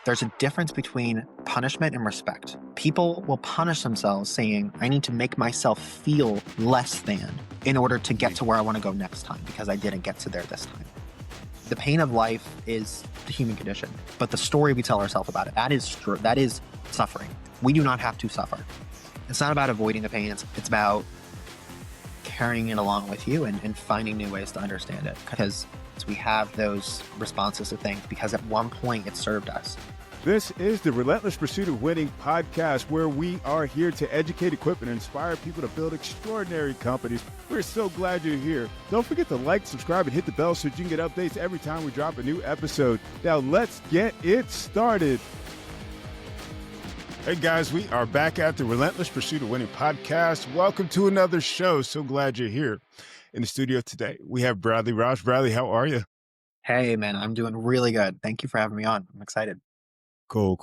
There's a difference between punishment and respect. People will punish themselves saying, I need to make myself feel less than in order to get to where I want to go next time because I didn't get to there this time. The pain of life is the human condition, but the story we tell ourselves about it, that is suffering. We do not have to suffer. It's not about avoiding the pain. It's about carrying it along with you and finding new ways to understand it, because we have those responses to things because at one point it served us. This is the Relentless Pursuit of Winning podcast, where we are here to educate, equip, and inspire people to build extraordinary companies. We're so glad you're here. Don't forget to like, subscribe, and hit the bell so you can get updates every time we drop a new episode. Now let's get it started. Hey guys, we are back at the Relentless Pursuit of Winning podcast. Welcome to another show. So glad you're here. In the studio today, we have Bradley Rausch. Bradley, how are you? Hey man, I'm doing really good. Thank you for having me on. I'm excited. Cool.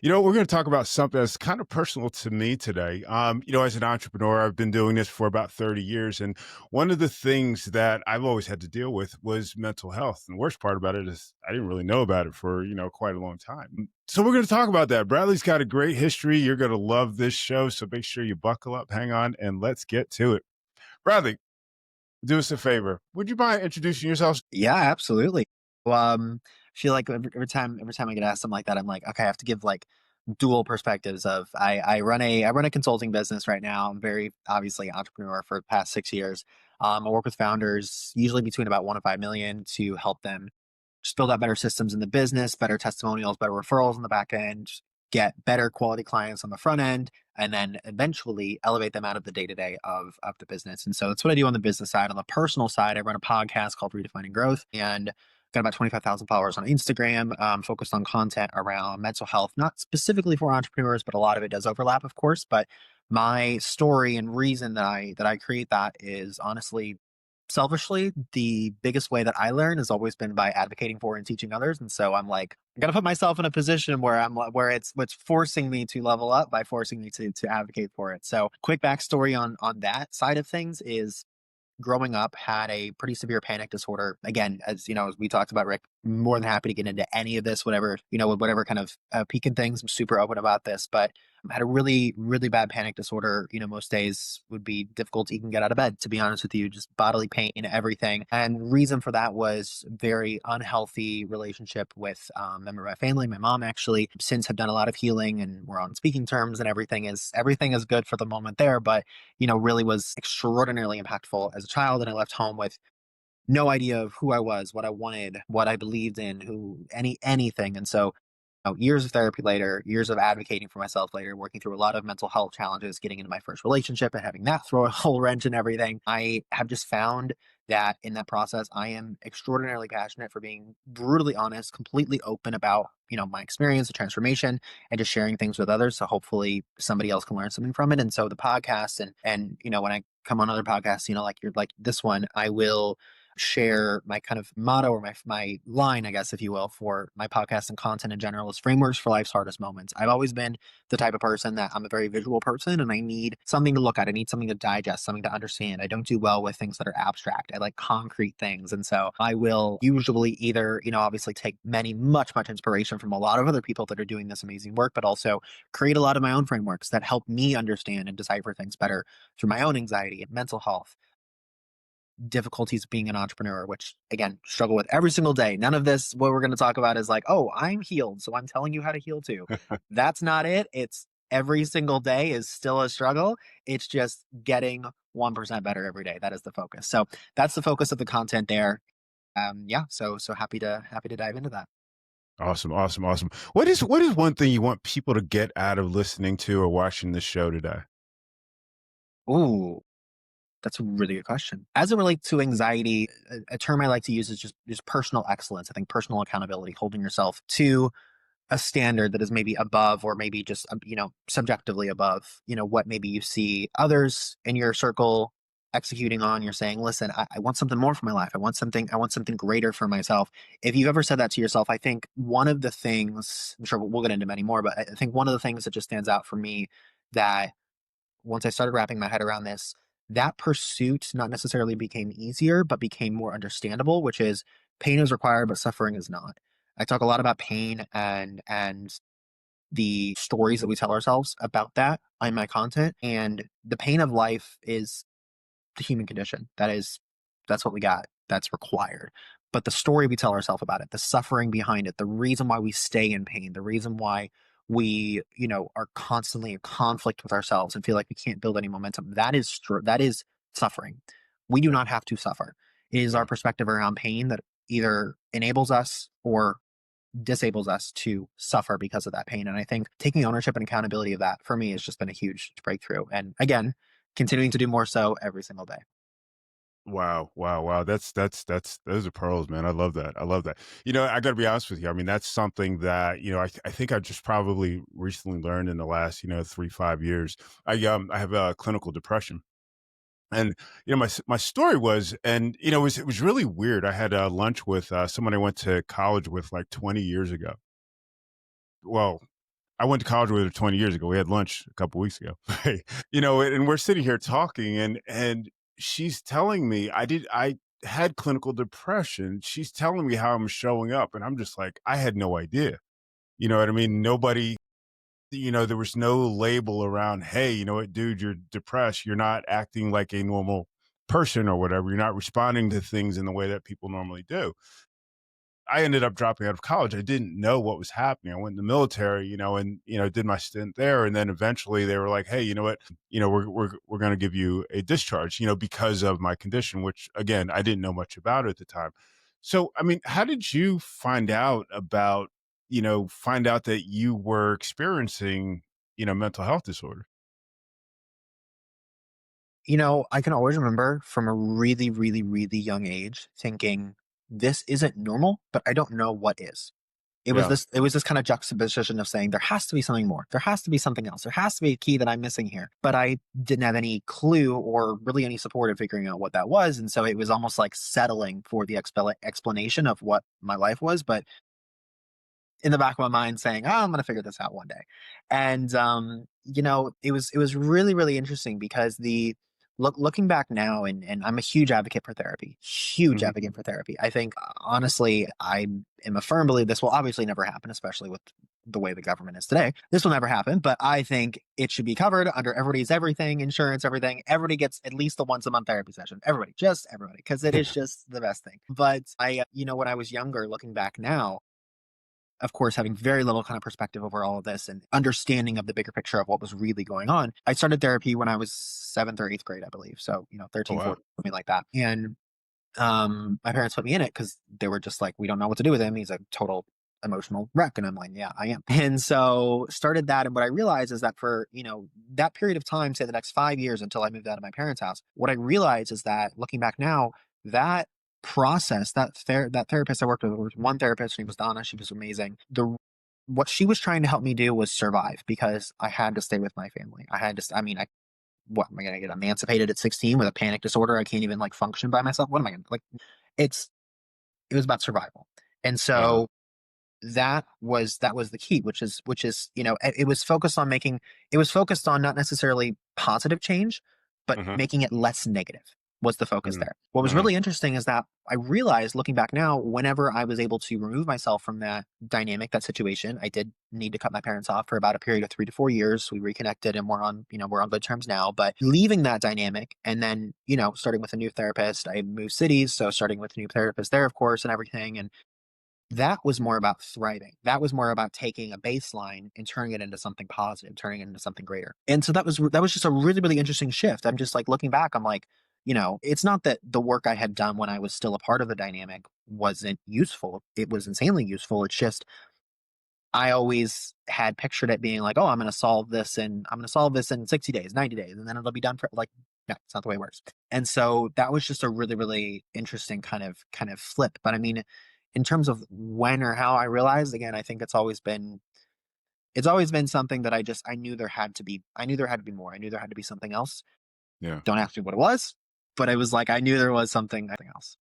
We're going to talk about something that's kind of personal to me today. As an entrepreneur, I've been doing this for about 30 years. And one of the things that I've always had to deal with was mental health. And the worst part about it is I didn't really know about it for, quite a long time. So we're going to talk about that. Bradley's got a great history. You're going to love this show. So make sure you buckle up, hang on, and let's get to it. Bradley, do us a favor. Would you mind introducing yourself? Yeah, absolutely. Well, I feel like every time I get asked something like that, I'm like, okay, I have to give like dual perspectives of I run a consulting business right now. I'm very obviously an entrepreneur for the past 6 years. I work with founders usually between about 1 to 5 million to help them just build out better systems in the business, better testimonials, better referrals on the back end, get better quality clients on the front end, and then eventually elevate them out of the day-to-day of the business. And so that's what I do on the business side. On the personal side, I run a podcast called Redefining Growth, and got about 25,000 followers on Instagram, focused on content around mental health, not specifically for entrepreneurs, but a lot of it does overlap, of course. But my story and reason that I create that is honestly, selfishly, the biggest way that I learn has always been by advocating for and teaching others. And so I'm like, I gotta put myself in a position where where it's forcing me to level up by forcing me to advocate for it. So quick backstory on that side of things is, growing up, had a pretty severe panic disorder. Again, as you know, as we talked about, Rick, more than happy to get into any of this, whatever kind of peaking things. I'm super open about this, but I had a really, really bad panic disorder. Most days would be difficult to even get out of bed, to be honest with you, just bodily pain and everything. And reason for that was very unhealthy relationship with a member of my family. My mom actually since have done a lot of healing and we're on speaking terms and everything is good for the moment there, but really was extraordinarily impactful as a child. And I left home with no idea of who I was, what I wanted, what I believed in, anything. And so years of therapy later, years of advocating for myself later, working through a lot of mental health challenges, getting into my first relationship and having that throw a whole wrench in everything, I have just found that in that process, I am extraordinarily passionate for being brutally honest, completely open about, my experience, the transformation, and just sharing things with others. So hopefully somebody else can learn something from it. And so the podcast and when I come on other podcasts, like this one, I will share my kind of motto or my line, I guess, if you will, for my podcast and content in general is frameworks for life's hardest moments. I've always been the type of person that I'm a very visual person and I need something to look at. I need something to digest, something to understand. I don't do well with things that are abstract. I like concrete things. And so I will usually either, obviously take much inspiration from a lot of other people that are doing this amazing work, but also create a lot of my own frameworks that help me understand and decipher things better through my own anxiety and mental health, difficulties being an entrepreneur, which again, struggle with every single day. None of this, what we're going to talk about is like, oh, I'm healed, so I'm telling you how to heal too. That's not it. It's every single day is still a struggle. It's just getting 1% better every day. That is the focus. So that's the focus of the content there. So happy to dive into that. Awesome. What is one thing you want people to get out of listening to or watching this show today? Ooh, that's a really good question. As it relates to anxiety, a term I like to use is just personal excellence. I think personal accountability, holding yourself to a standard that is maybe above or maybe just, subjectively above, what maybe you see others in your circle executing on. You're saying, listen, I want something more for my life. I want something greater for myself. If you've ever said that to yourself, I think one of the things, I'm sure we'll get into many more, but I think one of the things that just stands out for me that once I started wrapping my head around this, that pursuit not necessarily became easier, but became more understandable, which is pain is required, but suffering is not. I talk a lot about pain and the stories that we tell ourselves about that in my content. And the pain of life is the human condition. That's what we got. That's required. But the story we tell ourselves about it, the suffering behind it, the reason why we stay in pain, the reason why we, are constantly in conflict with ourselves and feel like we can't build any momentum, that is suffering. We do Yeah. not have to suffer. It is our Yeah. perspective around pain that either enables us or disables us to suffer because of that pain. And I think taking ownership and accountability of that for me has just been a huge breakthrough. And again, continuing to do more so every single day. Wow, wow, wow. That's those are pearls, man. I love that. I love that. I got to be honest with you. I mean, that's something that I think I just probably recently learned in the last 3 5 years. I have clinical depression, and my story was, and it was really weird. I had lunch with someone I went to college with like 20 years ago. Well, I went to college with her 20 years ago. We had lunch a couple weeks ago. Right? And we're sitting here talking, and she's telling me I had clinical depression. She's telling me how I'm showing up, and I'm just like, I had no idea. You know what I mean? Nobody, there was no label around, hey, you know what, dude, you're depressed. You're not acting like a normal person or whatever. You're not responding to things in the way that people normally do. I ended up dropping out of college. I didn't know what was happening. I went in the military, and did my stint there, and then eventually they were like, "Hey, you know what? We're going to give you a discharge, because of my condition," which again I didn't know much about at the time. So, I mean, how did you find out that you were experiencing, mental health disorder? I can always remember from a really, really, really young age thinking, this isn't normal, but I don't know what is. Yeah. It was this kind of juxtaposition of saying there has to be something more. There has to be something else. There has to be a key that I'm missing here. But I didn't have any clue or really any support in figuring out what that was. And so it was almost like settling for the explanation of what my life was. But in the back of my mind saying, "Oh, I'm going to figure this out one day." And it was really really interesting because looking back now, and I'm a huge advocate for therapy. Huge Hmm. advocate for therapy. I think honestly, I am a firm believer this will obviously never happen, especially with the way the government is today. This will never happen, but I think it should be covered under everybody's everything, insurance, everything. Everybody gets at least a once a month therapy session. Everybody, just everybody, because it is Yeah. just the best thing. But when I was younger, looking back now, of course, having very little kind of perspective over all of this and understanding of the bigger picture of what was really going on. I started therapy when I was seventh or eighth grade, I believe. So, Oh 13, wow. 14, something like that. And my parents put me in it because they were just like, we don't know what to do with him. He's a total emotional wreck. And I'm like, yeah, I am. And so started that. And what I realized is that for, that period of time, say the next 5 years until I moved out of my parents' house, what I realized is that looking back now, that process, that therapist I worked with, was one therapist, her name was Donna. She was amazing. What she was trying to help me do was survive because I had to stay with my family. I had to, I mean, what am I going to get emancipated at 16 with a panic disorder? I can't even like function by myself. What am I going to like? It's it was about survival, and Wow. so that was the key, which is it was focused on making it was focused on not necessarily positive change, but Hmm. making it less negative was the focus Hmm. there. What was Hmm. really interesting is that I realized looking back now, whenever I was able to remove myself from that dynamic, that situation, I did need to cut my parents off for about a period of 3 to 4 years. We reconnected and we're on good terms now. But leaving that dynamic and then, starting with a new therapist, I moved cities. So starting with a new therapist there, of course, and everything. And that was more about thriving. That was more about taking a baseline and turning it into something positive, turning it into something greater. And so that was just a really, really interesting shift. I'm just like looking back, I'm like, it's not that the work I had done when I was still a part of the dynamic wasn't useful. It was insanely useful. It's just I always had pictured it being like, oh, I'm gonna solve this in 60 days, 90 days, and then it'll be done for like, no, it's not the way it works. And so that was just a really, really interesting kind of flip. But I mean, in terms of when or how I realized, again, I think it's always been something that I knew there had to be more. I knew there had to be something else. Yeah. Don't ask me what it was, but it was like I knew there was something else.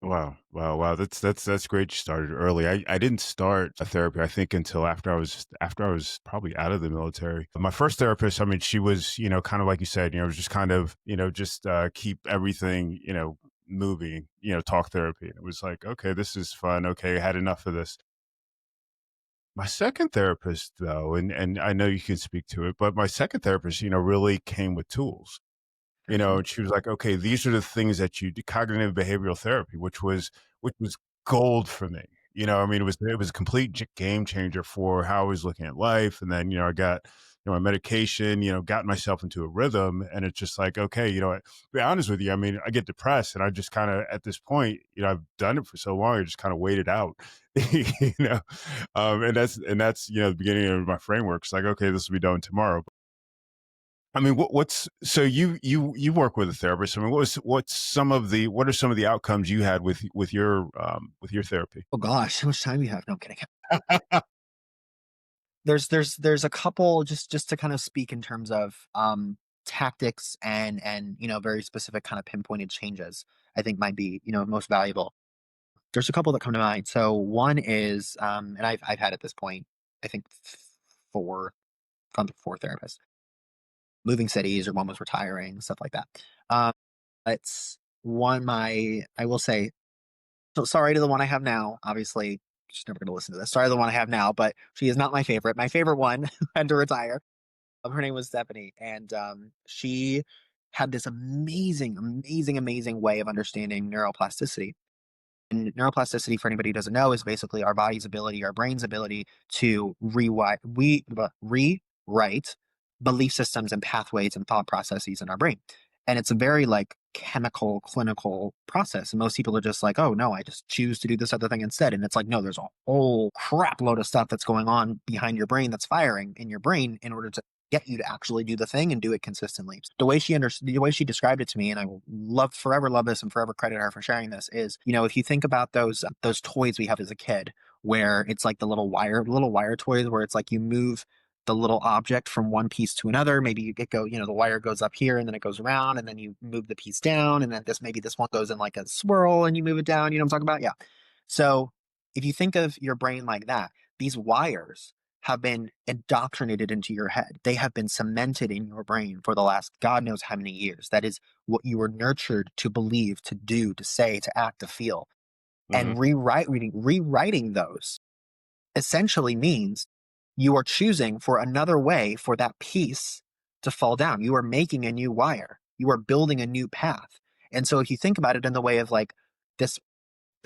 Wow, wow, wow. That's great. You started early. I didn't start a therapy, I think, until after I was probably out of the military. My first therapist, I mean, she was, kind of like you said, it was just kind of, just keep everything, moving, talk therapy. And it was like, okay, this is fun. Okay, I had enough of this. My second therapist, though, and I know you can speak to it, but my second therapist, really came with tools. Mhm. And she was like, "Okay, these are the things that you do," cognitive behavioral therapy, which was gold for me. I mean, it was a complete game changer for how I was looking at life. And then, I got, my medication, got myself into a rhythm. And it's just like, okay, to be honest with you, I mean, I get depressed and I just kind of, at this point, I've done it for so long, I just kind of waited out, you know, and that's, the beginning of my framework. It's like, okay, this will be done tomorrow. I mean, what's so you work with a therapist. I mean, what are some of the outcomes you had with your therapy? Oh gosh, how much time do you have? No, I'm kidding. There's a couple just to kind of speak in terms of tactics and very specific kind of pinpointed changes I think might be most valuable. There's a couple that come to mind. So one is and I've had at this point I think four gone through four therapists, moving cities or one was retiring, stuff like that. Um, it's one my I will say so sorry to the one I have now. Obviously, she's never going to listen to this. Sorry to the one I have now, but she is not my favorite. My favorite one had to retire. Her name was Stephanie, and she had this amazing, amazing, amazing way of understanding neuroplasticity. And neuroplasticity, for anybody who doesn't know, is basically our body's ability, our brain's ability to rewrite belief systems and pathways and thought processes in our brain. And it's a very like chemical, clinical process. And most people are just like, oh no, I just choose to do this other thing instead. And it's like, no, there's a whole crap load of stuff that's going on behind your brain that's firing in your brain in order to get you to actually do the thing and do it consistently. The way she described it to me, and I will forever love this and forever credit her for sharing this, is if you think about those toys we have as a kid, where it's like the little wire toys, where it's like you move the little object from one piece to another. Maybe the wire goes up here and then it goes around and then you move the piece down and then maybe this one goes in like a swirl and you move it down. You know what I'm talking about? Yeah. So if you think of your brain like that, these wires have been indoctrinated into your head. They have been cemented in your brain for the last God knows how many years. That is what you were nurtured to believe, to do, to say, to act, to feel. Hmm. And rewriting those essentially means you are choosing for another way for that piece to fall down. You are making a new wire. You are building a new path. And so if you think about it in the way of like this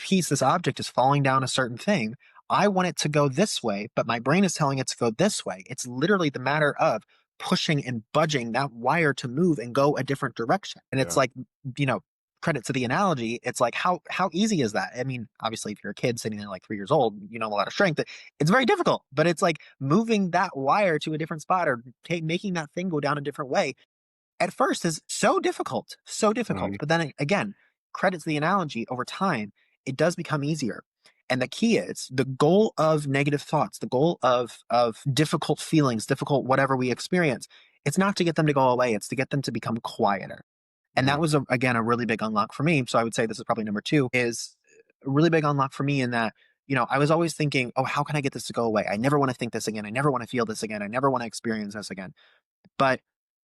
this object is falling down a certain thing. I want it to go this way, but my brain is telling it to go this way. It's literally the matter of pushing and budging that wire to move and go a different direction. And it's Yeah. like, you know, credit to the analogy. It's like how easy is that? I mean, obviously, if you're a kid sitting there like 3 years old, a lot of strength. It's very difficult, but it's like moving that wire to a different spot or making that thing go down a different way at first is so difficult, so difficult. Hmm. But then again, credit to the analogy, over time, it does become easier. And the key is the goal of negative thoughts, the goal of difficult feelings, difficult whatever we experience. It's not to get them to go away. It's to get them to become quieter. And that Hmm. was again a really big unlock for me. So I would say this is probably number two. Is a really big unlock for me in that I was always thinking, oh, how can I get this to go away? I never want to think this again. I never want to feel this again. I never want to experience this again. But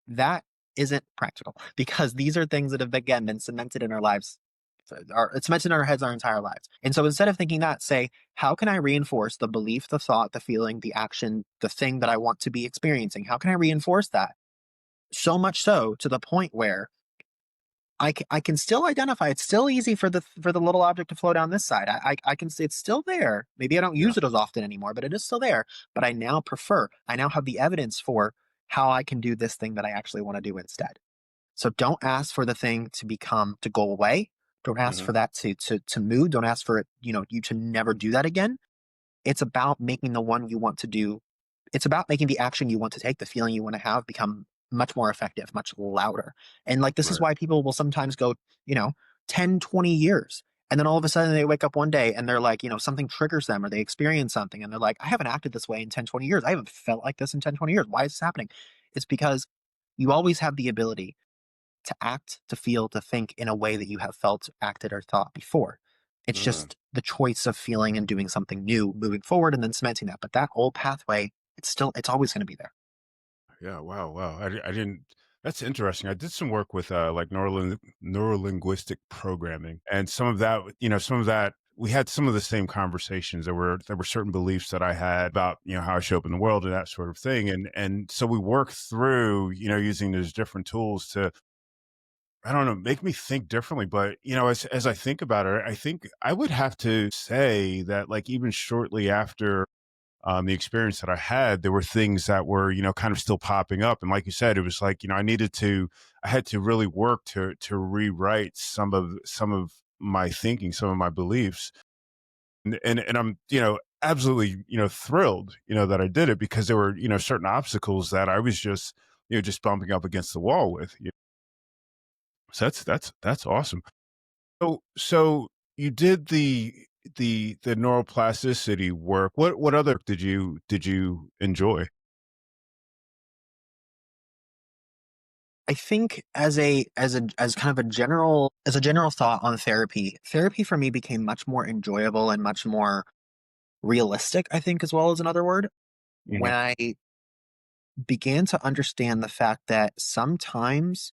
that isn't practical because these are things that have again been cemented in our lives. It's cemented in our heads our entire lives. And so instead of thinking that, say, how can I reinforce the belief, the thought, the feeling, the action, the thing that I want to be experiencing? How can I reinforce that? So much so to the point where I can still identify. It's still easy for the little object to flow down this side. I can see it's still there. Maybe I don't Yeah. use it as often anymore, but it is still there. But I now prefer. I now have the evidence for how I can do this thing that I actually want to do instead. So don't ask for the thing to go away. Don't ask Hmm. for that to move. Don't ask for it, you to never do that again. It's about making the one you want to do. It's about making the action you want to take, the feeling you want to have become much more effective, much louder. And like this is Right. why people will sometimes go, you know, 10, 20 years. And then all of a sudden they wake up one day and they're like, something triggers them or they experience something and they're like, I haven't acted this way in 10, 20 years. I haven't felt like this in 10, 20 years. Why is this happening? It's because you always have the ability to act, to feel, to think in a way that you have felt, acted, or thought before. It's Mm. just the choice of feeling and doing something new moving forward and then cementing that. But that old pathway, it's always going to be there. Yeah. Wow. Wow. I didn't. That's interesting. I did some work with like neurolinguistic programming, and some of that we had some of the same conversations. There were certain beliefs that I had about, how I show up in the world and that sort of thing. And so we worked through, using those different tools to, I don't know, make me think differently. But, as I think about it, I think I would have to say that, like, even shortly after the experience that I had, there were things that were, kind of still popping up. And like you said, it was like, I had to really work to rewrite some of my thinking, some of my beliefs. And I'm, absolutely, thrilled, that I did it, because there were, certain obstacles that I was just, just bumping up against the wall with. So that's awesome. So you did the neuroplasticity work. What other did you enjoy? I think as kind of a general thought on therapy, therapy for me became much more enjoyable and much more realistic, I think, as well as another word, when Mhm. I began to understand the fact that sometimes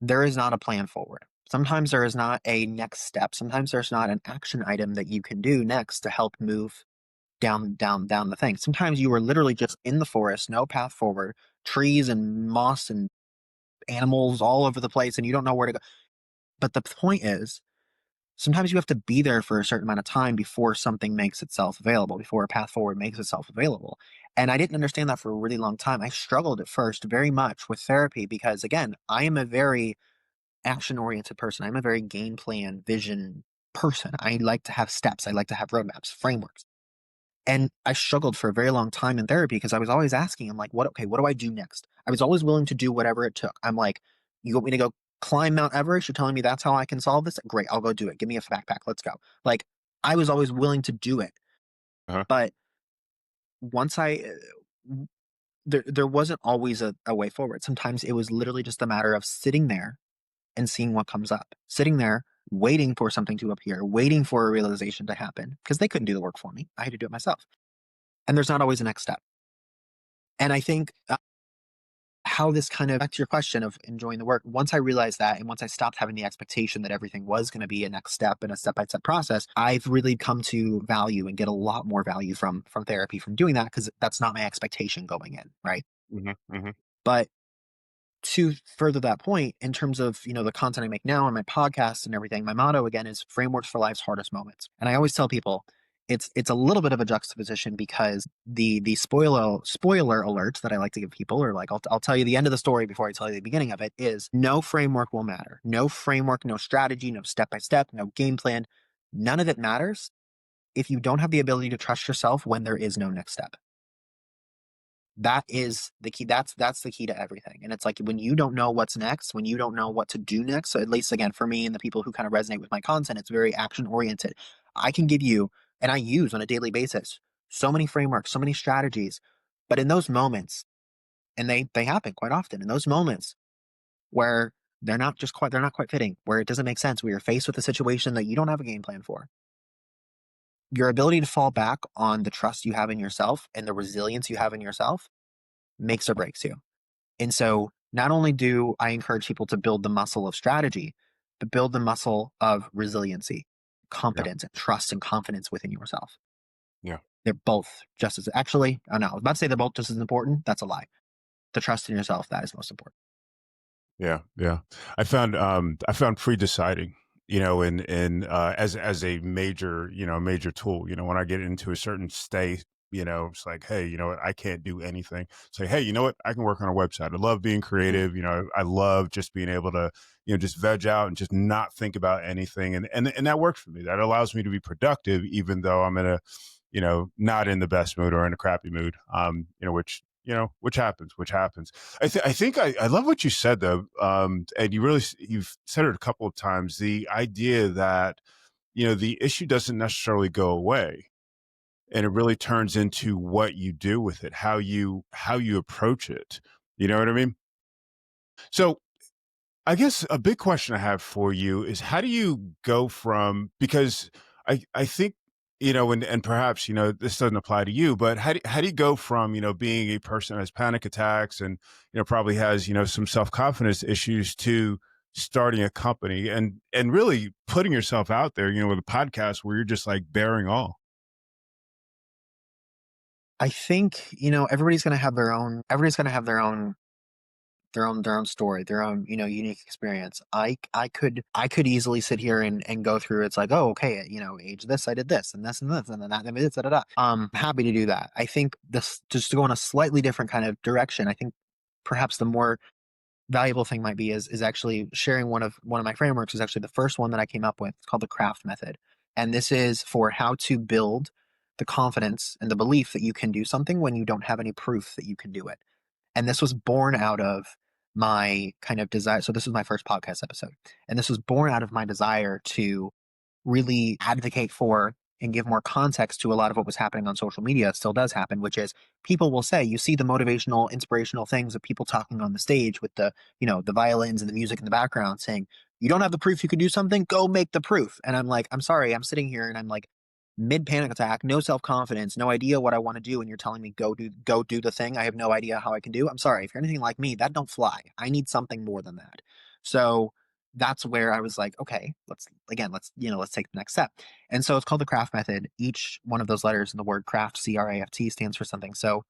there is not a plan forward. Sometimes there is not a next step. Sometimes there's not an action item that you can do next to help move down the thing. Sometimes you are literally just in the forest, no path forward, trees and moss and animals all over the place, and you don't know where to go. But the point is, sometimes you have to be there for a certain amount of time before something makes itself available, before a path forward makes itself available. And I didn't understand that for a really long time. I struggled at first very much with therapy because, again, I am a very action oriented person. I'm a very game plan, vision person. I like to have steps, I like to have roadmaps, frameworks. And I struggled for a very long time in therapy because I was always asking, I'm like, what do I do next? I was always willing to do whatever it took. I'm like, you want me to go climb Mount Everest? You're telling me that's how I can solve this? Great, I'll go do it. Give me a backpack. Let's go. Like, I was always willing to do it. Uh-huh. But once there wasn't always a way forward. Sometimes it was literally just a matter of sitting there and seeing what comes up, sitting there, waiting for something to appear, waiting for a realization to happen because they couldn't do the work for me. I had to do it myself. And there's not always a next step. And I think how this kind of back to your question of enjoying the work, once I realized that and once I stopped having the expectation that everything was going to be a next step and a step-by-step process, I've really come to value and get a lot more value from therapy from doing that because that's not my expectation going in, right? Mhm, mhm. But to further that point, in terms of the content I make now on my podcast and everything, my motto again is frameworks for life's hardest moments. And I always tell people it's a little bit of a juxtaposition because the spoiler alert that I like to give people, or like I'll tell you the end of the story before I tell you the beginning of it, is no framework will matter. No framework, no strategy, no step by step, no game plan. None of it matters if you don't have the ability to trust yourself when there is no next step. That is the key. That's the key to everything. And it's like when you don't know what's next, when you don't know what to do next, so at least again for me and the people who kind of resonate with my content, it's very action oriented. I can give you, and I use on a daily basis, so many frameworks, so many strategies. But in those moments, and they happen quite often, in those moments where they're not quite fitting, where it doesn't make sense, where you're faced with a situation that you don't have a game plan for. Your ability to fall back on the trust you have in yourself and the resilience you have in yourself makes or breaks you. And so not only do I encourage people to build the muscle of strategy, but build the muscle of resiliency, Yeah, competence, and trust and confidence within yourself. yeah. They're both just as actually, oh no, I was about to say they're both just as important. That's a lie. The trust in yourself, that is most important. Yeah, yeah. I found pre-deciding, as a major tool. When I get into a certain state, it's like, hey, you know what, I can't do anything. Say, hey, you know what, I can work on a website. I love being Mhm. creative. I love just being able to, just veg out and just not think about anything. And that works for me. That allows me to be productive, even though I'm in a, not in the best mood or in a crappy mood. Which happens. I love what you said though, and you've said it a couple of times. The idea that the issue doesn't necessarily go away, and it really turns into what you do with it, how you approach it. You know what I mean? So I guess a big question I have for you is, how do you go from, because I think, and perhaps, this doesn't apply to you, but how do you go from, being a person who has panic attacks and, probably has, some self-confidence issues, to starting a company and really putting yourself out there, with a podcast where you're just like bearing all. I think, everybody's going to have their own story, their own, unique experience. I could easily sit here and go through. It's like, oh, okay, age this, I did this and this and then that and this, da, da, da. Happy to do that. I think this, just to go in a slightly different kind of direction. I think perhaps the more valuable thing might be is actually sharing one of my frameworks. Is actually the first one that I came up with. It's called the CRAF method, and this is for how to build the confidence and the belief that you can do something when you don't have any proof that you can do it. And this was born out of my kind of desire. So this was my first podcast episode, and this was born out of my desire to really advocate for and give more context to a lot of what was happening on social media. It still does happen, which is people will say, you see the motivational, inspirational things of people talking on the stage with the violins and the music in the background saying, you don't have the proof you can do something, go make the proof. And I'm like, I'm sorry, I'm sitting here and I'm like mid panic attack, no self-confidence, no idea what I want to do. And you're telling me go do the thing I have no idea how I can do. I'm sorry. If you're anything like me, that don't fly. I need something more than that. So that's where I was like, okay, let's take the next step. And so it's called the craft method. Each one of those letters in the word craft, CRAFT, stands for something. So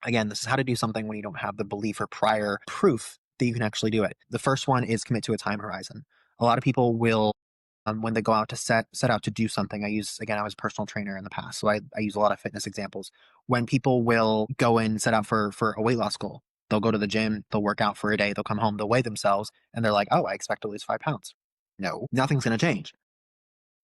again, this is how to do something when you don't have the belief or prior proof that you can actually do it. The first one is commit to a time horizon. A lot of people will, when they go out to set out to do something, I was a personal trainer in the past, so I use a lot of fitness examples. When people will go and set out for a weight loss goal, they'll go to the gym, they'll work out for a day, they'll come home, they'll weigh themselves, and they're like, oh, I expect to lose 5 pounds. No, nothing's going to change.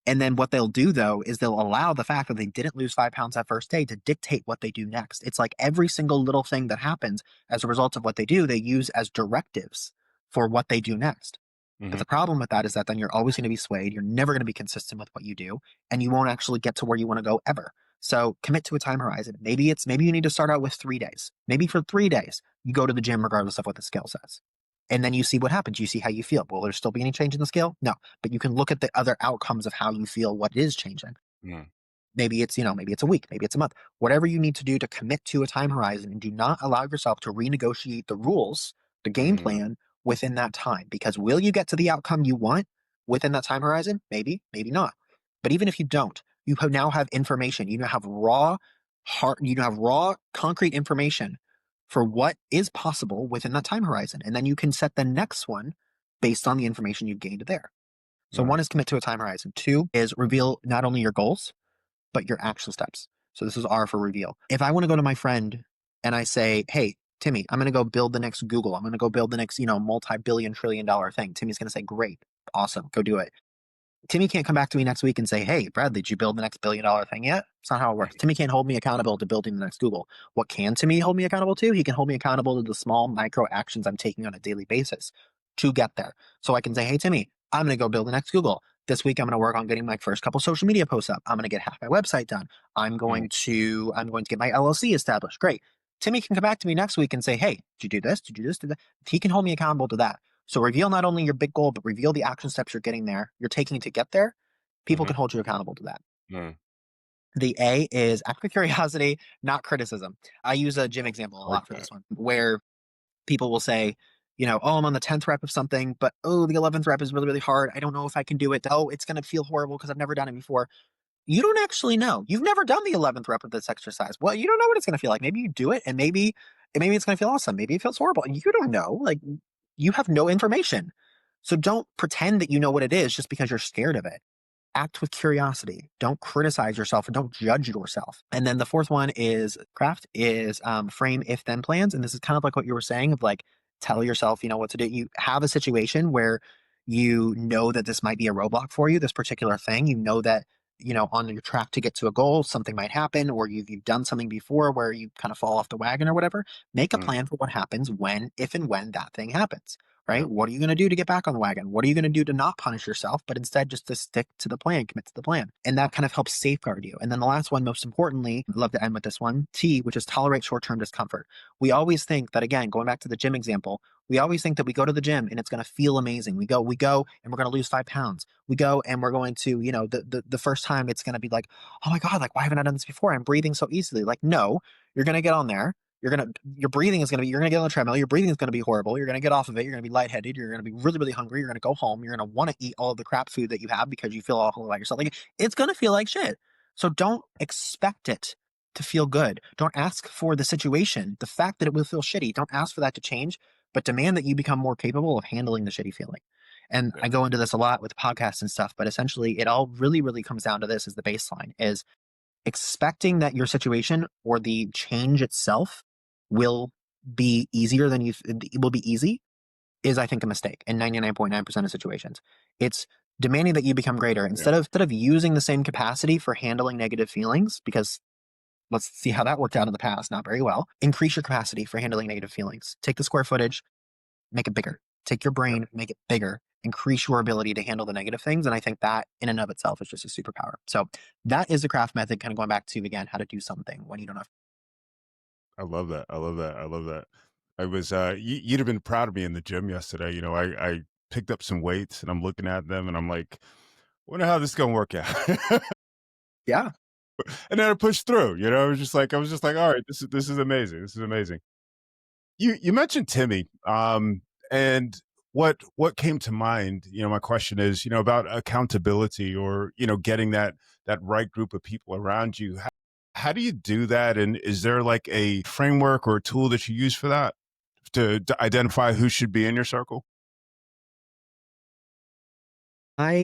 And then what they'll do though is they'll allow the fact that they didn't lose 5 pounds that first day to dictate what they do next. It's like every single little thing that happens as a result of what they do, they use as directives for what they do next. But Hmm. the problem with that is that then you're always going to be swayed. You're never going to be consistent with what you do, and you won't actually get to where you want to go ever. So commit to a time horizon. Maybe you need to start out with 3 days. Maybe for 3 days, you go to the gym regardless of what the scale says. And then you see what happens. You see how you feel. Will there still be any change in the scale? No. But you can look at the other outcomes of how you feel, what is changing. Hmm. Maybe it's a week, maybe it's a month. Whatever you need to do to commit to a time horizon and do not allow yourself to renegotiate the rules, the game Hmm. plan within that time. Because will you get to the outcome you want within that time horizon? Maybe, maybe not. But even if you don't, now have information. You now have raw, concrete information for what is possible within that time horizon. And then you can set the next one based on the information you've gained there. So one Right. is commit to a time horizon. Two is reveal not only your goals, but your actual steps. So this is R for reveal. If I want to go to my friend and I say, hey, Timmy, I'm going to go build the next Google. I'm going to go build the next, multi-billion trillion dollar thing. Timmy's going to say, great, awesome, go do it. Timmy can't come back to me next week and say, hey, Bradley, did you build the next billion-dollar thing yet? It's not how it works. Timmy can't hold me accountable to building the next Google. What can Timmy hold me accountable to? He can hold me accountable to the small micro actions I'm taking on a daily basis to get there. So I can say, hey, Timmy, I'm going to go build the next Google. This week, I'm going to work on getting my first couple social media posts up. I'm going to get half my website done. I'm going to get my LLC established. Great. Timmy can come back to me next week and say, hey, did you do this? Did you do this? Did that? He can hold me accountable to that. So reveal not only your big goal, but reveal the action steps you're getting there, you're taking to get there. People Hmm. can hold you accountable to that. Hmm. The A is act with curiosity, not criticism. I use a gym example a Like lot for that. this one, where people will say, oh, I'm on the 10th rep of something, but oh, the 11th rep is really, really hard. I don't know if I can do it. Oh, it's going to feel horrible because I've never done it before. You don't actually know. You've never done the 11th rep of this exercise. Well, you don't know what it's going to feel like. Maybe you do it and maybe it's going to feel awesome. Maybe it feels horrible. You don't know. Like, you have no information. So don't pretend that you know what it is just because you're scared of it. Act with curiosity. Don't criticize yourself and don't judge yourself. And then the fourth one is craft is frame if then plans. And this is kind of like what you were saying of like, tell yourself, what to do. You have a situation where you know that this might be a roadblock for you, this particular thing. You know that, on your track to get to a goal, something might happen, or you've done something before where you kind of fall off the wagon or whatever. Make a Mm. plan for what happens if and when that thing happens, right? Yeah. What are you going to do to get back on the wagon? What are you going to do to not punish yourself, but instead just to stick to the plan, commit to the plan? And that kind of helps safeguard you. And then the last one, most importantly, I'd love to end with this one, T, which is tolerate short-term discomfort. We always think that, again, going back to the gym example, we always think that we go to the gym and it's going to feel amazing. We go and we're going to lose 5 pounds. We go and we're going to, the first time it's going to be like, oh my God, like, why haven't I done this before? I'm breathing so easily. Like, no, you're going to get on there. your breathing is gonna be, you're gonna get on the treadmill, your breathing is gonna be horrible, you're gonna get off of it, you're gonna be lightheaded, you're gonna be really, really hungry, you're gonna go home, you're gonna want to eat all of the crap food that you have because you feel awful about yourself. Like, it's gonna feel like shit. So don't expect it to feel good. Don't ask for the situation, the fact that it will feel shitty. Don't ask for that to change, but demand that you become more capable of handling the shitty feeling. And Yeah. I go into this a lot with podcasts and stuff, but essentially it all really, really comes down to this as the baseline is expecting that your situation or the change itself will be easier than it will be easy is, I think, a mistake in 99.9% of situations. It's demanding that you become greater Yeah. instead of using the same capacity for handling negative feelings, because let's see how that worked out in the past, not very well. Increase your capacity for handling negative feelings. Take the square footage, make it bigger. Take your Yeah. brain, make it bigger, increase your ability to handle the negative things. And I think that in and of itself is just a superpower. So that is the craft method, kind of going back to, again, how to do something when you don't have. I love that. I love that. I love that. I was you'd have been proud of me in the gym yesterday. I picked up some weights and I'm looking at them and I'm like, wonder how this is gonna work out. Yeah. And then I pushed through, I was just like, all right, this is amazing. This is amazing. You mentioned Timmy, and what came to mind, my question is, about accountability or, getting that right group of people around you. How do you do that? And is there like a framework or a tool that you use for that to identify who should be in your circle? I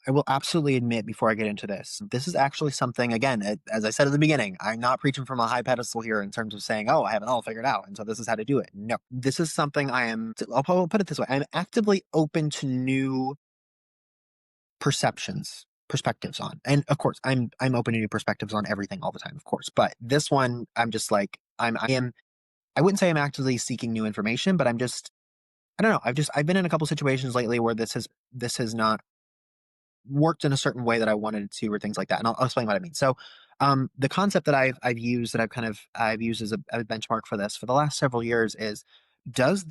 I will absolutely admit before I get into this is actually something, again, as I said at the beginning, I'm not preaching from a high pedestal here in terms of saying, oh, I have it all figured out. And so this is how to do it. No, this is something I'll put it this way. I'm actively open to new perspectives on. And of course, I'm open to new perspectives on everything all the time, of course. But this one, I'm just like, I wouldn't say I'm actively seeking new information, but I don't know. I've been in a couple situations lately where this has not worked in a certain way that I wanted it to, or things like that. And I'll explain what I mean. So, the concept that I've used, that I've used as a benchmark for this for the last several years is, does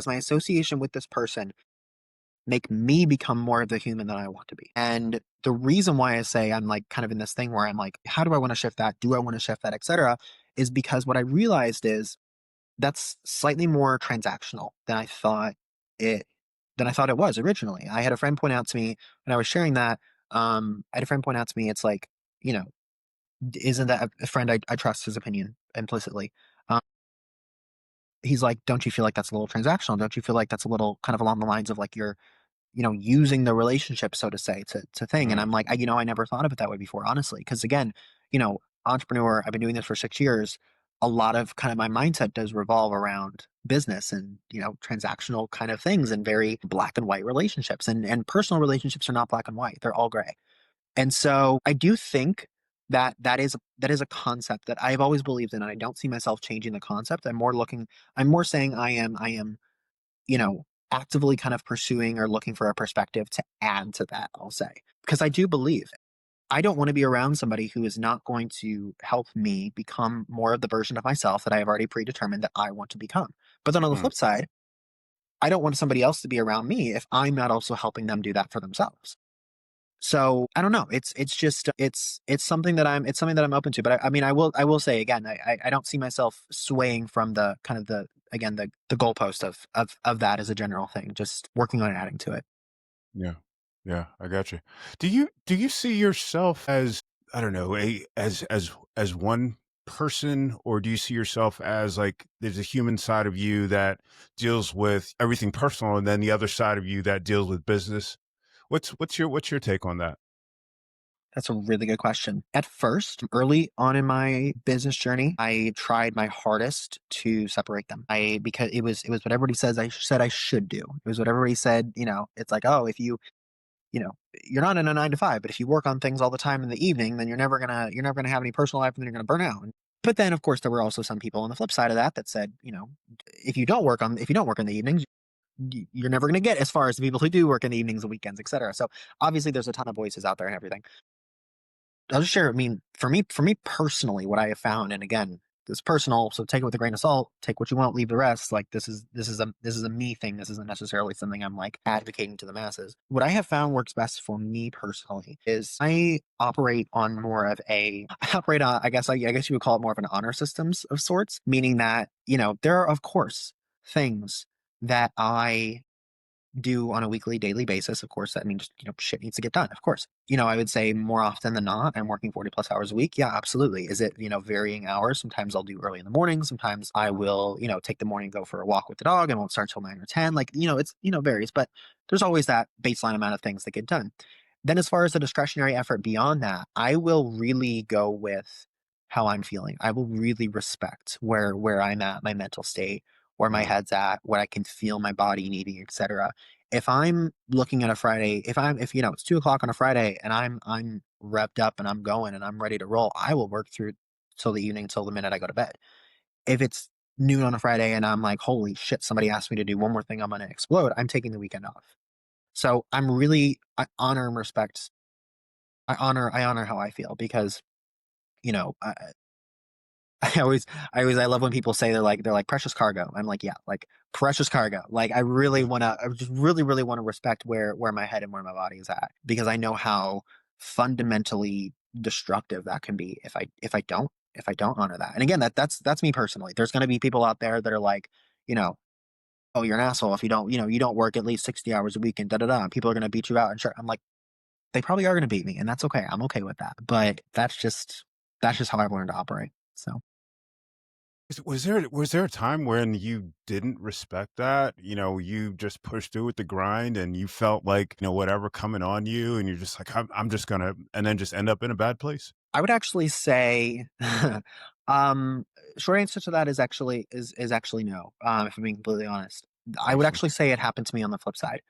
my association with this person make me become more of the human that I want to be? And the reason why I say I'm like kind of in this thing where I'm like, how do I want to shift that? Do I want to shift that, etc., is because what I realized is that's slightly more transactional it than I thought it was originally. I had a friend point out to me when I was sharing that. I had a friend point out to me, it's like, you know, isn't that a friend I trust his opinion implicitly? Um, he's like, don't you feel like that's a little transactional? Don't you feel like that's a little kind of along the lines of like you're, using the relationship, so to say, to thing? And Mm, I'm like, I never thought of it that way before, honestly. Because again, entrepreneur, I've been doing this for 6 years. A lot of kind of my mindset does revolve around business and, transactional kind of things and very black and white relationships. And personal relationships are not black and white. They're all gray. And so I do think that is a concept that I've always believed in. And I don't see myself changing the concept. I'm more saying I am, actively kind of pursuing or looking for a perspective to add to that, I'll say. Because I do believe I don't want to be around somebody who is not going to help me become more of the version of myself that I have already predetermined that I want to become. But then on the mm. flip side, I don't want somebody else to be around me if I'm not also helping them do that for themselves. So I don't know. It's just it's something that I'm open to. But I mean, I will say again, I don't see myself swaying from the kind of the, again, the goalpost of that as a general thing. Just working on adding to it. Yeah. Yeah, I got you. Do you see yourself as, I don't know, as one person, or do you see yourself as like there's a human side of you that deals with everything personal and then the other side of you that deals with business? What's your take on that? That's a really good question. At first, early on in my business journey, I tried my hardest to separate them. Because it was what everybody said I should do. It was what everybody said, it's like, oh, if you're not in a 9 to 5, but if you work on things all the time in the evening, then you're never gonna have any personal life, and then you're gonna burn out. But then of course there were also some people on the flip side of that said, if you don't work in the evenings, you're never gonna get as far as the people who do work in the evenings and weekends, etc. So obviously there's a ton of voices out there and everything. I'll just share. I mean, for me personally, what I have found, and again, it's personal, so take it with a grain of salt. Take what you want, leave the rest. Like this is a me thing. This isn't necessarily something I'm like advocating to the masses. What I have found works best for me personally is I operate on more of a I operate on I guess you would call it more of an honor systems of sorts, meaning that there are of course things that I do on a weekly, daily basis. Of course, that means, shit needs to get done. Of course. I would say more often than not, I'm working 40 plus hours a week. Yeah, absolutely. Is it, varying hours? Sometimes I'll do early in the morning. Sometimes I will, take the morning, go for a walk with the dog and won't start till 9 or 10. Like, it's, varies, but there's always that baseline amount of things that get done. Then as far as the discretionary effort beyond that, I will really go with how I'm feeling. I will really respect where I'm at, my mental state, where my Mhm. head's at, what I can feel my body needing, etc. If I'm looking at a Friday, if it's 2 o'clock on a Friday and I'm revved up and I'm going and I'm ready to roll, I will work through till the evening, till the minute I go to bed. If it's noon on a Friday and I'm like, holy shit, somebody asked me to do one more thing, I'm gonna explode, I'm taking the weekend off. So I honor and respect I honor how I feel because, you know, I, I always, I love when people say they're like precious cargo. I'm like, yeah, like precious cargo. Like I just really, really want to respect where my head and where my body is at because I know how fundamentally destructive that can be if I don't honor that. And again, that's me personally. There's going to be people out there that are like, you know, oh, you're an asshole if you don't work at least 60 hours a week and da da da. People are going to beat you out. And sure, I'm like, they probably are going to beat me, and that's okay. I'm okay with that. But that's just how I've learned to operate. So. Was there a time when you didn't respect that? You just pushed through with the grind and you felt like, whatever coming on you and you're just like, I'm just gonna and then just end up in a bad place? I would actually say, um, short answer to that is actually no. If I'm being completely honest, I would Awesome. actually say it happened to me on the flip side.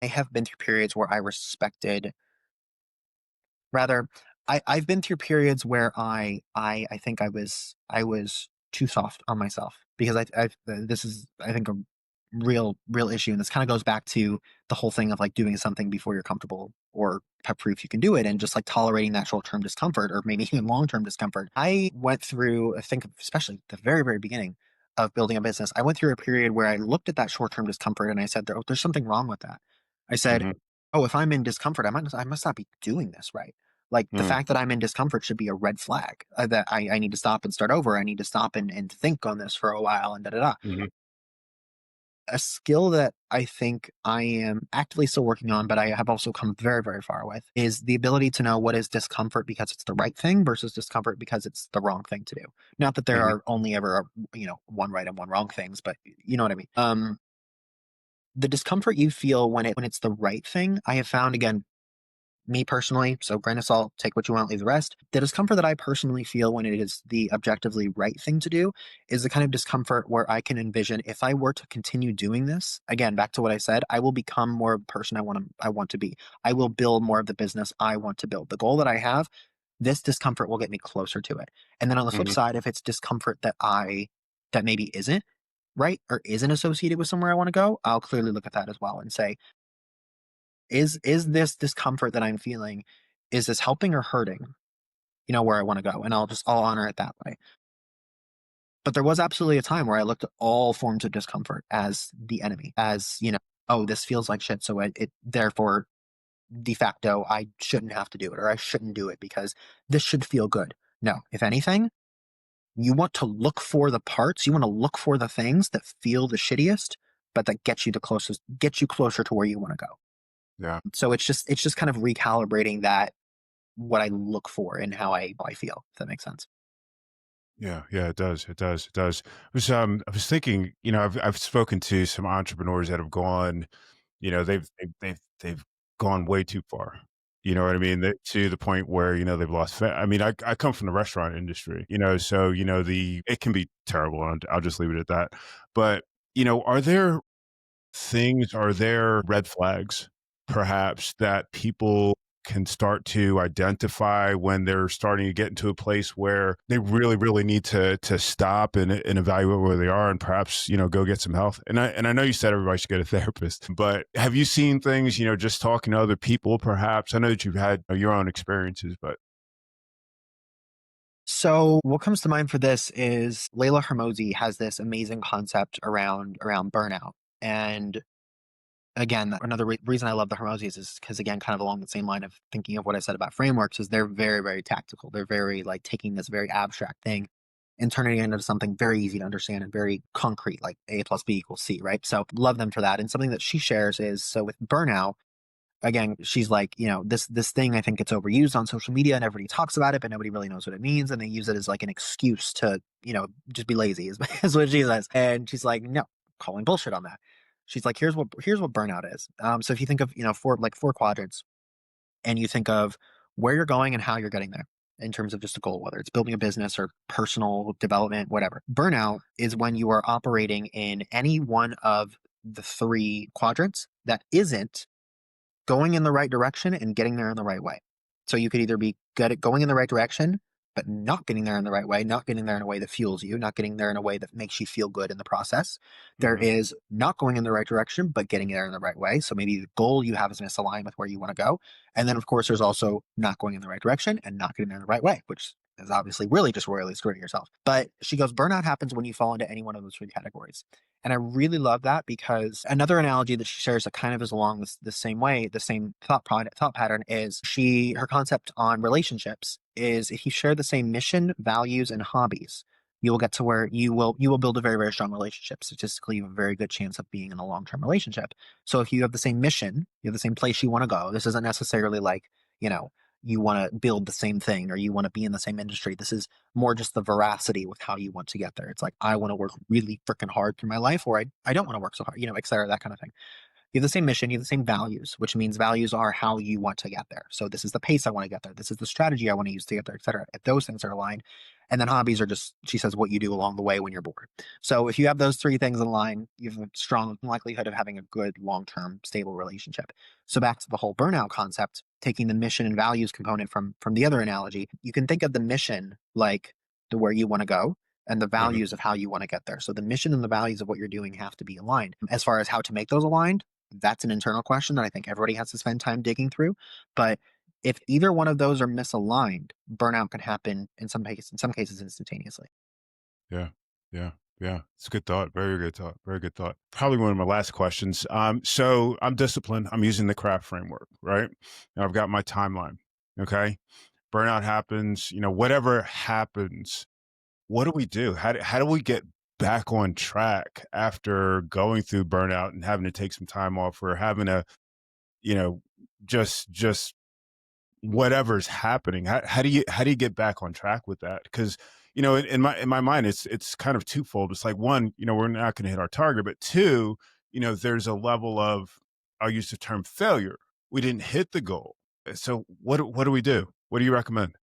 I have been through periods where I respected rather. I've been through periods where I think I was too soft on myself because this is I think a real issue, and this kind of goes back to the whole thing of like doing something before you're comfortable or have proof you can do it, and just like tolerating that short term discomfort or maybe even long term discomfort. I went through, I think, especially the very beginning of building a business, I went through a period where I looked at that short term discomfort and I said, there's something wrong with that. I said, Mhm. oh, if I'm in discomfort, I must not be doing this right. Like the Mm. fact that I'm in discomfort should be a red flag that I need to stop and start over. I need to stop and think on this for a while and da da da. Mhm. A skill that I think I am actively still working on, but I have also come very far with, is the ability to know what is discomfort because it's the right thing versus discomfort because it's the wrong thing to do. Not that there Mhm. are only ever, one right and one wrong things, but you know what I mean. The discomfort you feel when it's the right thing, I have found again me personally, so grain of salt, take what you want, leave the rest. The discomfort that I personally feel when it is the objectively right thing to do is the kind of discomfort where I can envision if I were to continue doing this, again, back to what I said, I will become more of the person I want to be. I will build more of the business I want to build. The goal that I have, this discomfort will get me closer to it. And then on the flip Mhm. side, if it's discomfort that maybe isn't right or isn't associated with somewhere I want to go, I'll clearly look at that as well and say, is this discomfort that I'm feeling, is this helping or hurting, where I want to go? And I'll honor it that way. But there was absolutely a time where I looked at all forms of discomfort as the enemy, as, oh, this feels like shit. So it therefore de facto, I shouldn't have to do it or I shouldn't do it because this should feel good. No, if anything, you want to look for the parts, you want to look for the things that feel the shittiest, but that get you closer to where you want to go. Yeah. So it's just kind of recalibrating that what I look for and how I feel, if that makes sense. Yeah, yeah, it does. It does. It does. I was thinking, I've spoken to some entrepreneurs that have gone, they've gone way too far. You know what I mean? To the point where, they've lost I mean, I come from the restaurant industry, so it can be terrible. And I'll just leave it at that. But, are there red flags perhaps that people can start to identify when they're starting to get into a place where they really need to stop and evaluate where they are and perhaps go get some help? And I know you said everybody should get a therapist, but have you seen things, just talking to other people perhaps? I know that you've had your own experiences, but So what comes to mind for this is Layla Hermosi has this amazing concept around burnout. And again, another reason I love the Hermosis is because, again, kind of along the same line of thinking of what I said about frameworks, is they're very, very tactical. They're very like taking this very abstract thing and turning it into something very easy to understand and very concrete, like A plus B equals C, right? So love them for that. And something that she shares is, so with burnout, again, she's like, this thing I think gets overused on social media and everybody talks about it, but nobody really knows what it means. And they use it as like an excuse to, just be lazy is what she says. And she's like, no, calling bullshit on that. She's like, here's what burnout is. So if you think of, four quadrants, and you think of where you're going and how you're getting there in terms of just a goal, whether it's building a business or personal development, whatever. Burnout is when you are operating in any one of the three quadrants that isn't going in the right direction and getting there in the right way. So you could either be good at going in the right direction, but not getting there in the right way, not getting there in a way that fuels you, not getting there in a way that makes you feel good in the process. There Hmm. is not going in the right direction, but getting there in the right way. So maybe the goal you have is misaligned with where you want to go. And then, of course, there's also not going in the right direction and not getting there in the right way, which is obviously really just royally screwing yourself. But she goes, burnout happens when you fall into any one of those three categories. And I really love that, because another analogy that she shares that kind of is along the same way, the same thought pattern, is her concept on relationships is, if you share the same mission, values, and hobbies, you will get to where you will build a very, very strong relationship. Statistically, you have a very good chance of being in a long-term relationship. So if you have the same mission, you have the same place you want to go. This isn't necessarily like, you know, you want to build the same thing or you want to be in the same industry. This is more just the veracity with how you want to get there. It's like, I want to work really freaking hard through my life, or I don't want to work so hard, et cetera, that kind of thing. You have the same mission, you have the same values, which means values are how you want to get there. So this is the pace I want to get there. This is the strategy I want to use to get there, et cetera. If those things are aligned, and then hobbies are just, she says, what you do along the way when you're bored. So if you have those three things in line, you have a strong likelihood of having a good long-term stable relationship. So back to the whole burnout concept, taking the mission and values component from the other analogy, you can think of the mission like the where you want to go, and the Hmm. values of how you want to get there. So the mission and the values of what you're doing have to be aligned. As far as how to make those aligned, that's an internal question that I think everybody has to spend time digging through. But if either one of those are misaligned, burnout can happen in some cases instantaneously. Yeah, yeah, yeah. It's a good thought. Very good thought. Very good thought. Probably one of my last questions. So I'm disciplined. I'm using the CRAF framework, right? And I've got my timeline. Okay. Burnout happens, whatever happens, what do we do? How do we get back on track after going through burnout and having to take some time off, or having to, you know, just whatever's happening? How do you get back on track with that? Because in my mind, it's kind of twofold. It's like, one, we're not going to hit our target, but two, there's a level of, I'll use the term, failure. We didn't hit the goal. So what do we do? What do you recommend?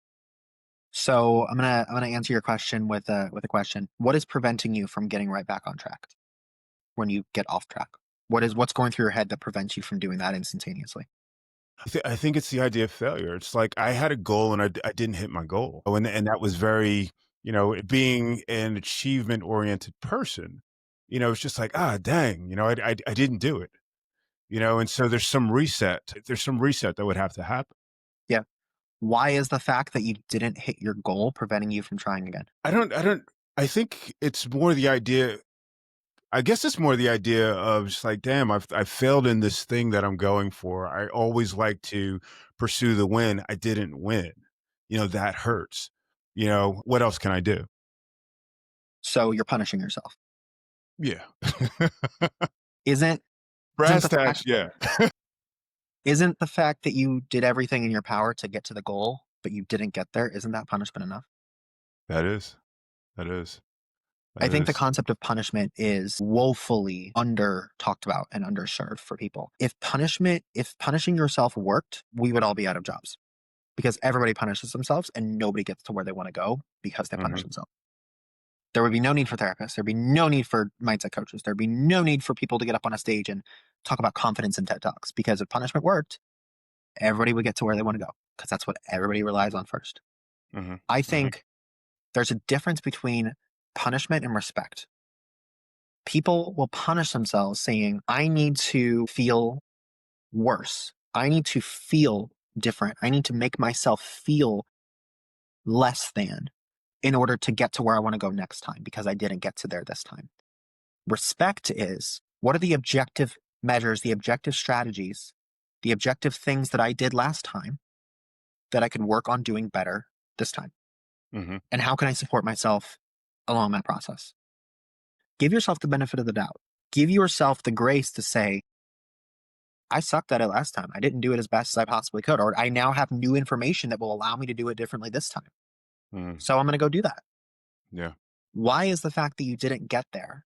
So I'm gonna answer your question with a question. What is preventing you from getting right back on track when you get off track? What's going through your head that prevents you from doing that instantaneously? I think it's the idea of failure. It's like, I had a goal and I didn't hit my goal. Oh, and that was very, being an achievement oriented person, it's just like, dang, I didn't do it, and so there's some reset. There's some reset that would have to happen. Yeah. Why is the fact that you didn't hit your goal preventing you from trying again? I don't, I think it's more the idea. I guess it's more the idea of just like, damn, I've failed in this thing that I'm going for. I always like to pursue the win. I didn't win. That hurts. What else can I do? So you're punishing yourself. Yeah. Isn't isn't Brass the tacks, fact yeah. isn't the fact that you did everything in your power to get to the goal, but you didn't get there, isn't that punishment enough? That is. That is. I That think the is. concept of punishment is woefully under talked about and underserved for people. If punishing yourself worked, we would all be out of jobs, because everybody punishes themselves and nobody gets to where they want to go because they punish Mhm, themselves. There would be no need for therapists. There'd be no need for mindset coaches. There'd be no need for people to get up on a stage and talk about confidence in TED Talks, because if punishment worked, everybody would get to where they want to go, because that's what everybody relies on first. mhm, I mhm. think there's a difference between punishment and respect. People will punish themselves saying, I need to feel worse. I need to feel different. I need to make myself feel less than. in order to get to where I want to go next time because I didn't get to there this time. Respect is, what are the objective measures, the objective strategies, the objective things that I did last time that I can work on doing better this time? Hmm. And how can I support myself along that process? Give yourself the benefit of the doubt. Give yourself the grace to say, I sucked at it last time. I didn't do it as best as I possibly could, or I now have new information that will allow me to do it differently this time. Mm. So I'm going to go do that. Yeah. Why is the fact that you didn't get there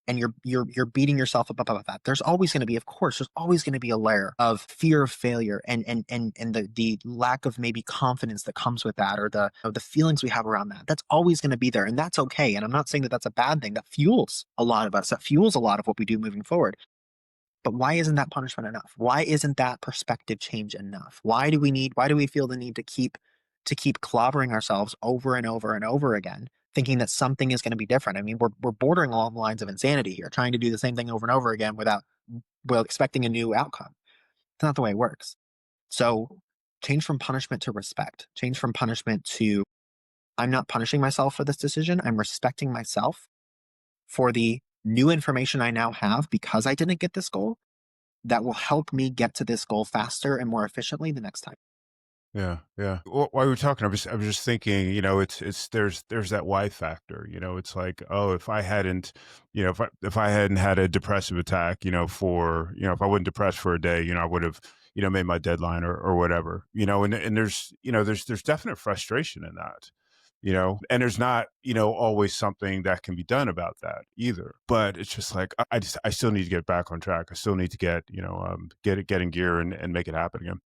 and you're beating yourself up about that? There's always going to be, of course, there's always going to be a layer of fear of failure and the lack of maybe confidence that comes with that, or the feelings we have around that. That's always going to be there, and that's okay. And I'm not saying that that's a bad thing. That fuels a lot of us. That fuels a lot of what we do moving forward. But why isn't that punishment enough? Why isn't that perspective change enough? Why do we feel the need to keep clobbering ourselves over and over and over again, thinking that something is going to be different? I mean, we're bordering along the lines of insanity here, trying to do the same thing over and over again without, well, expecting a new outcome. It's not the way it works. So change from punishment to respect. Change from punishment to, I'm not punishing myself for this decision. I'm respecting myself for the new information I now have because I didn't get this goal that will help me get to this goal faster and more efficiently the next time. Yeah, yeah. While we were talking, I was just thinking, it's there's that why factor. It's like, oh, if I hadn't, if I hadn't had a depressive attack, if I wasn't depressed for a day, I would have, made my deadline or whatever, and there's, there's definite frustration in that. And there's not, always something that can be done about that either. But it's just like, I still need to get back on track. I still need to get, get in gear and make it happen again.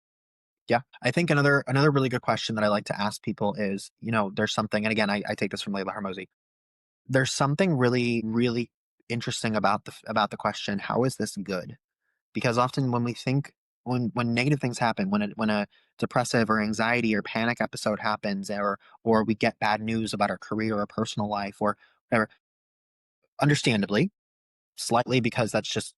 Yeah. I think another really good question that I like to ask people is, there's something, and again, I take this from Layla Hermosi. There's something really, really interesting about the question, how is this good? Because often when we think, when negative things happen, when a depressive or anxiety or panic episode happens, or we get bad news about our career or personal life or whatever, understandably, slightly because that's just,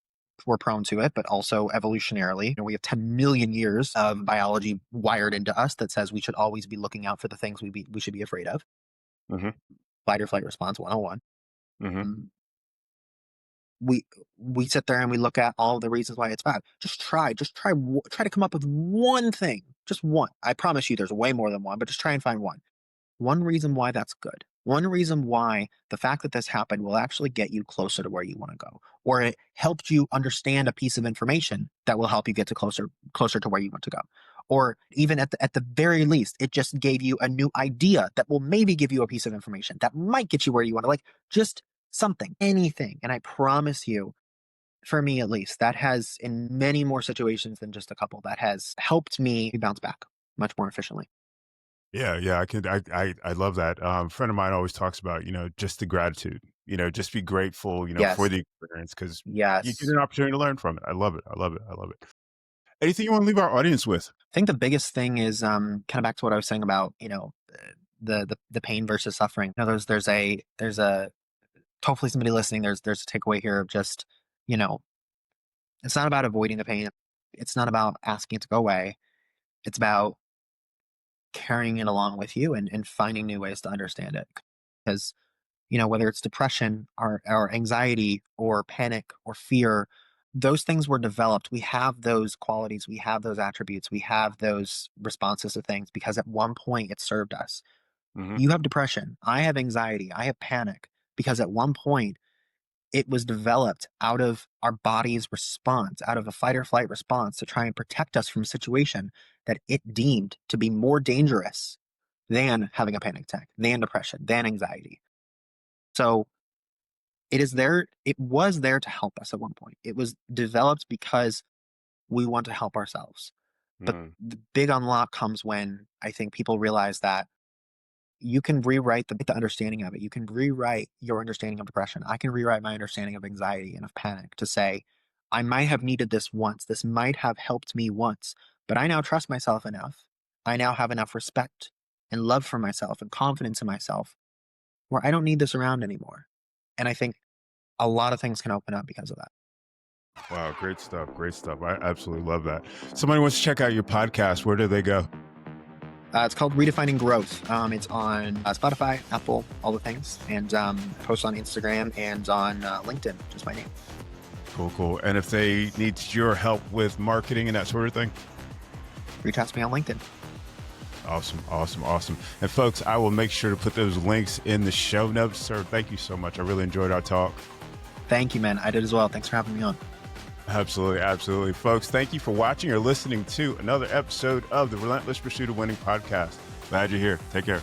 we're prone to it, but also evolutionarily, we have 10 million years of biology wired into us that says we should always be looking out for the things we should be afraid of. Hmm. Fight or flight response 101. Hmm. Mm, we we sit there and we look at all the reasons why it's bad. Try to come up with one thing, just one. I promise you there's way more than one, but just try and find one reason why that's good. One reason why the fact that this happened will actually get you closer to where you want to go, or it helped you understand a piece of information that will help you get to closer to where you want to go. Or even at the very least, it just gave you a new idea that will maybe give you a piece of information that might get you where you want to, like, just something, anything. And I promise you, for me at least, that has, in many more situations than just a couple, that has helped me bounce back much more efficiently. Yeah, yeah, I love that. A friend of mine always talks about, just the gratitude, just be grateful, for Yes. the experience because you get Yes. an opportunity to learn from it. I love it. I love it. I love it. Anything you want to leave our audience with? I think the biggest thing is kind of back to what I was saying about, the pain versus suffering. There's a hopefully somebody listening, there's a takeaway here of just, you know it's not about avoiding the pain. It's not about asking it to go away. It's about carrying it along with you and finding new ways to understand it. Because, whether it's depression or anxiety or panic or fear, those things were developed. We have those qualities, we have those attributes, we have those responses to things because at one point it served us. Hmm. You have depression. I have anxiety. I have panic because at one point it was developed out of our body's response, out of a fight or flight response to try and protect us from a situation that it deemed to be more dangerous than having a panic attack, than depression, than anxiety. So it was there to help us at one point. It was developed because we want to help ourselves. But Mm. the big unlock comes when I think people realize that you can rewrite the understanding of it. You can rewrite your understanding of depression. I can rewrite my understanding of anxiety and of panic to say, I might have needed this once. This might have helped me once, but I now trust myself enough. I now have enough respect and love for myself and confidence in myself where I don't need this around anymore. And I think a lot of things can open up because of that. Wow, great stuff. Great stuff. I absolutely love that. Somebody wants to check out your podcast. Where do they go? It's called Redefining Growth. It's on Spotify, Apple, all the things, and post on Instagram and on LinkedIn, just my name. Cool, cool. And if they need your help with marketing and that sort of thing? Reach out to me on LinkedIn. Awesome, awesome, awesome. And folks, I will make sure to put those links in the show notes, sir. Thank you so much. I really enjoyed our talk. Thank you, man. I did as well. Thanks for having me on. Absolutely, absolutely. Folks, thank you for watching or listening to another episode of the Relentless Pursuit of Winning podcast. Glad you're here. Take care.